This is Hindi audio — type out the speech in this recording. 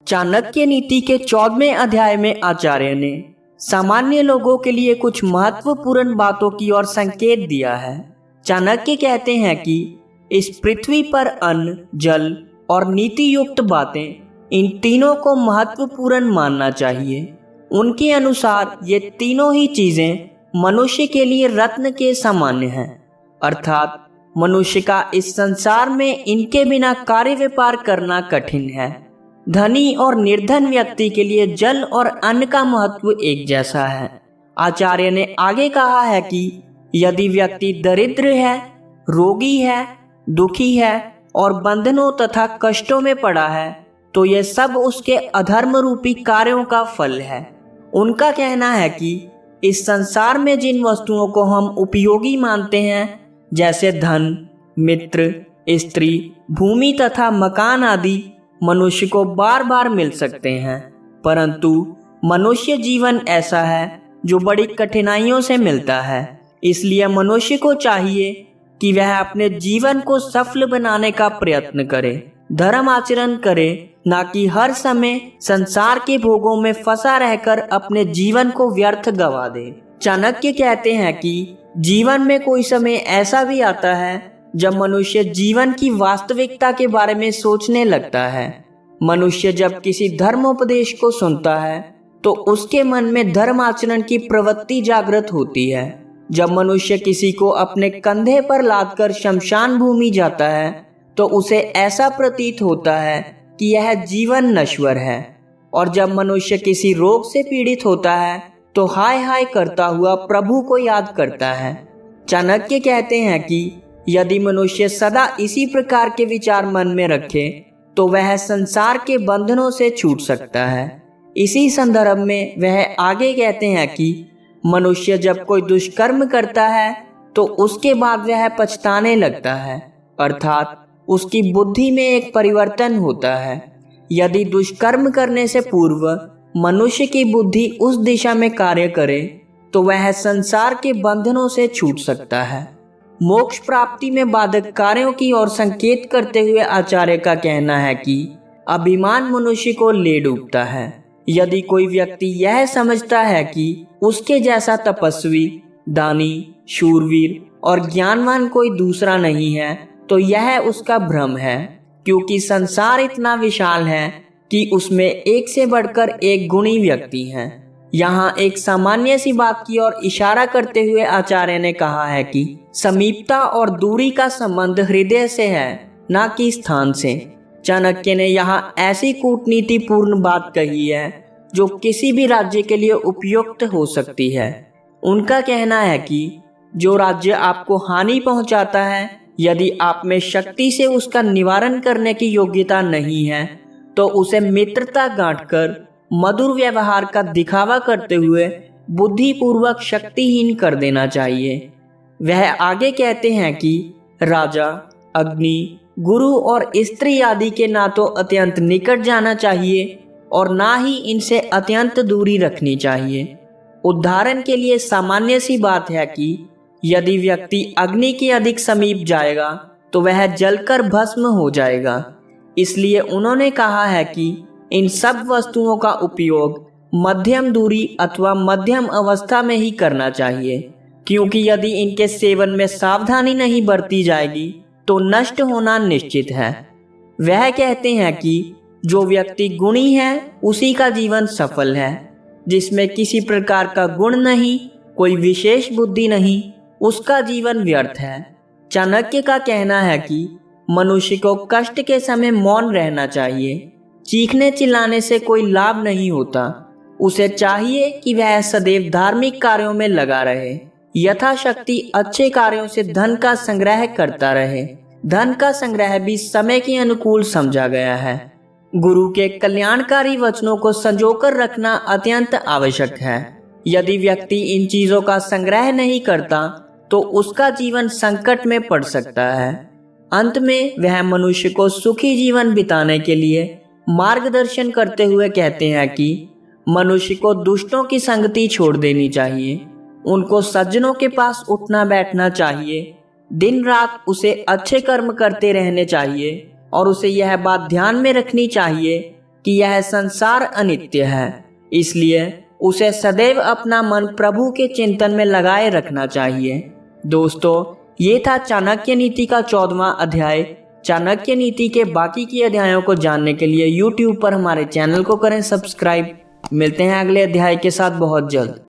चाणक्य नीति के 14वें अध्याय में आचार्य ने सामान्य लोगों के लिए कुछ महत्वपूर्ण बातों की ओर संकेत दिया है। चाणक्य कहते हैं कि इस पृथ्वी पर अन्न, जल और नीति युक्त बातें, इन तीनों को महत्वपूर्ण मानना चाहिए। उनके अनुसार ये तीनों ही चीजें मनुष्य के लिए रत्न के सामान्य हैं, अर्थात मनुष्य का इस संसार में इनके बिना कार्य व्यापार करना कठिन है। धनी और निर्धन व्यक्ति के लिए जल और अन्न का महत्व एक जैसा है। आचार्य ने आगे कहा है कि यदि व्यक्ति दरिद्र है, रोगी है, दुखी है और बंधनों तथा कष्टों में पड़ा है, तो ये सब उसके अधर्म रूपी कार्यों का फल है। उनका कहना है कि इस संसार में जिन वस्तुओं को हम उपयोगी मानते हैं, जैसे धन, मित्र, स्त्री, भूमि तथा मकान आदि, मनुष्य को बार बार मिल सकते हैं, परंतु मनुष्य जीवन ऐसा है जो बड़ी कठिनाइयों से मिलता है। इसलिए मनुष्य को चाहिए कि वह अपने जीवन को सफल बनाने का प्रयत्न करे, धर्म आचरण करे, ना कि हर समय संसार के भोगों में फंसा रहकर अपने जीवन को व्यर्थ गवा दे। चाणक्य कहते हैं कि जीवन में कोई समय ऐसा भी आता है जब मनुष्य जीवन की वास्तविकता के बारे में सोचने लगता है। मनुष्य जब किसी धर्मोपदेश को सुनता है तो उसके मन में धर्म आचरण की प्रवृत्ति जागृत होती है। जब मनुष्य किसी को अपने कंधे पर लादकर शमशान भूमि जाता है तो उसे ऐसा प्रतीत होता है कि यह जीवन नश्वर है, और जब मनुष्य किसी रोग से पीड़ित होता है तो हाय हाय करता हुआ प्रभु को याद करता है। चाणक्य कहते हैं कि यदि मनुष्य सदा इसी प्रकार के विचार मन में रखे तो वह संसार के बंधनों से छूट सकता है। इसी संदर्भ में वह आगे कहते हैं कि मनुष्य जब कोई दुष्कर्म करता है तो उसके बाद वह पछताने लगता है, अर्थात उसकी बुद्धि में एक परिवर्तन होता है। यदि दुष्कर्म करने से पूर्व मनुष्य की बुद्धि उस दिशा में कार्य करे तो वह संसार के बंधनों से छूट सकता है। मोक्ष प्राप्ति में बाधक कार्यों की ओर संकेत करते हुए आचार्य का कहना है कि अभिमान मनुष्य को ले डूबता है। यदि कोई व्यक्ति यह समझता है कि उसके जैसा तपस्वी, दानी, शूरवीर और ज्ञानवान कोई दूसरा नहीं है, तो यह उसका भ्रम है, क्योंकि संसार इतना विशाल है कि उसमें एक से बढ़कर एक गुणी व्यक्ति हैं। यहाँ एक सामान्य सी बात की ओर इशारा करते हुए आचार्य ने कहा है कि समीपता और दूरी का संबंध हृदय से है, ना कि स्थान से। चाणक्य ने यहाँ ऐसी कूटनीतिपूर्ण बात कही है जो किसी भी राज्य के लिए उपयुक्त हो सकती है। उनका कहना है कि जो राज्य आपको हानि पहुंचाता है, यदि आप में शक्ति से उसका निवारण करने की योग्यता नहीं है, तो उसे मित्रता गांठकर मधुर व्यवहार का दिखावा करते हुए बुद्धिपूर्वक शक्तिहीन कर देना चाहिए। वह आगे कहते हैं कि राजा, अग्नि, गुरु और स्त्री आदि के ना तो अत्यंत निकट जाना चाहिए और ना ही इनसे अत्यंत दूरी रखनी चाहिए। उदाहरण के लिए सामान्य सी बात है कि यदि व्यक्ति अग्नि के अधिक समीप जाएगा तो वह जलकर भस्म हो जाएगा। इसलिए उन्होंने कहा है कि इन सब वस्तुओं का उपयोग मध्यम दूरी अथवा मध्यम अवस्था में ही करना चाहिए, क्योंकि यदि इनके सेवन में सावधानी नहीं बरती जाएगी तो नष्ट होना निश्चित है। वह कहते हैं कि जो व्यक्ति गुणी है उसी का जीवन सफल है। जिसमें किसी प्रकार का गुण नहीं, कोई विशेष बुद्धि नहीं, उसका जीवन व्यर्थ है। चाणक्य का कहना है कि मनुष्य को कष्ट के समय मौन रहना चाहिए। चीखने चिल्लाने से कोई लाभ नहीं होता। उसे चाहिए कि वह सदैव धार्मिक कार्यों में लगा रहे, यथाशक्ति अच्छे कार्यों से धन का संग्रह करता रहे। धन का संग्रह भी समय के अनुकूल समझा गया है। गुरु के कल्याणकारी वचनों को संजोकर रखना अत्यंत आवश्यक है। यदि व्यक्ति इन चीजों का संग्रह नहीं करता तो उसका जीवन संकट में पड़ सकता है। अंत में वह मनुष्य को सुखी जीवन बिताने के लिए मार्गदर्शन करते हुए कहते हैं कि मनुष्य को दुष्टों की संगति छोड़ देनी चाहिए, उनको सज्जनों के पास उठना बैठना चाहिए, दिन रात उसे अच्छे कर्म करते रहने चाहिए और उसे यह बात ध्यान में रखनी चाहिए कि यह संसार अनित्य है, इसलिए उसे सदैव अपना मन प्रभु के चिंतन में लगाए रखना चाहिए। दोस्तों, ये था चाणक्य नीति का 14वां अध्याय। चाणक्य नीति के बाकी के अध्यायों को जानने के लिए YouTube पर हमारे चैनल को करें सब्सक्राइब। मिलते हैं अगले अध्याय के साथ बहुत जल्द।